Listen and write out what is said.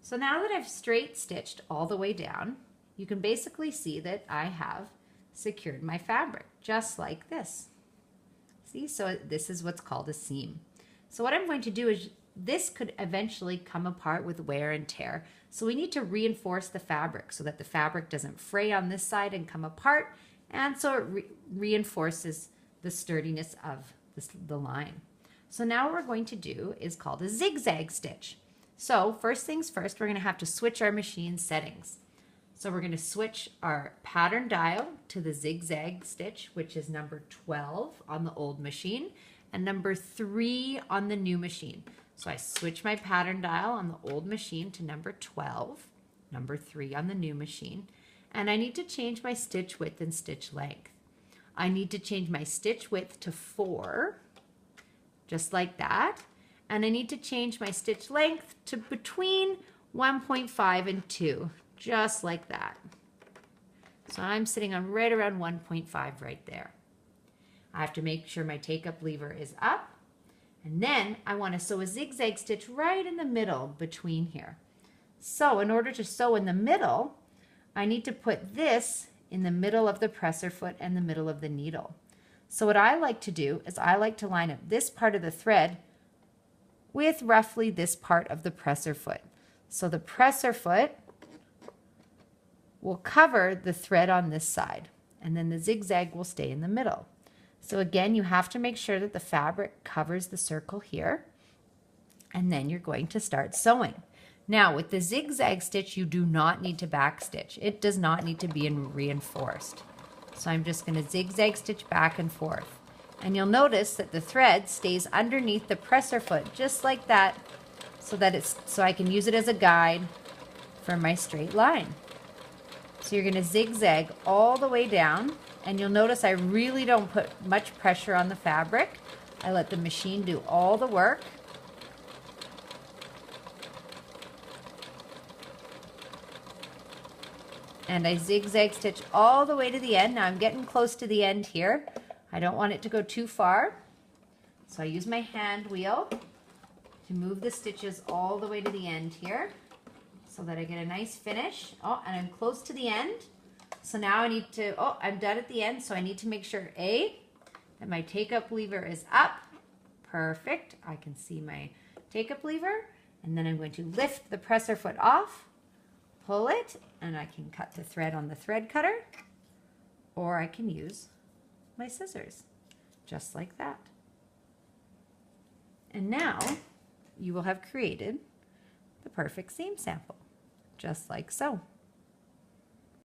So now that I've straight stitched all the way down, you can basically see that I have secured my fabric just like this. See, so this is what's called a seam. So what I'm going to do is, this could eventually come apart with wear and tear. So we need to reinforce the fabric so that the fabric doesn't fray on this side and come apart, and so it reinforces the sturdiness of the line. So now what we're going to do is called a zigzag stitch. So first things first, we're going to have to switch our machine settings. So we're going to switch our pattern dial to the zigzag stitch, which is number 12 on the old machine and number 3 on the new machine. So I switch my pattern dial on the old machine to number 12, number 3 on the new machine, and I need to change my stitch width and stitch length. I need to change my stitch width to 4, just like that, and I need to change my stitch length to between 1.5 and 2, just like that. So I'm sitting on right around 1.5 right there. I have to make sure my take-up lever is up, and then I want to sew a zigzag stitch right in the middle between here. So in order to sew in the middle, I need to put this in the middle of the presser foot and the middle of the needle. So what I like to do is I like to line up this part of the thread with roughly this part of the presser foot. So the presser foot will cover the thread on this side, and then the zigzag will stay in the middle. So again, you have to make sure that the fabric covers the circle here, and then you're going to start sewing. Now with the zigzag stitch, you do not need to back stitch. It does not need to be reinforced. So I'm just going to zigzag stitch back and forth. And you'll notice that the thread stays underneath the presser foot, just like that, so I can use it as a guide for my straight line. So you're going to zigzag all the way down, and you'll notice I really don't put much pressure on the fabric. I let the machine do all the work. And I zigzag stitch all the way to the end. Now I'm getting close to the end here. I don't want it to go too far. So I use my hand wheel to move the stitches all the way to the end here so that I get a nice finish. Oh, and I'm close to the end. So now I need to, I'm done at the end, so I need to make sure, A, that my take-up lever is up. Perfect. I can see my take-up lever. And then I'm going to lift the presser foot off, pull it, and I can cut the thread on the thread cutter, or I can use my scissors, just like that. And now you will have created the perfect seam sample, just like so.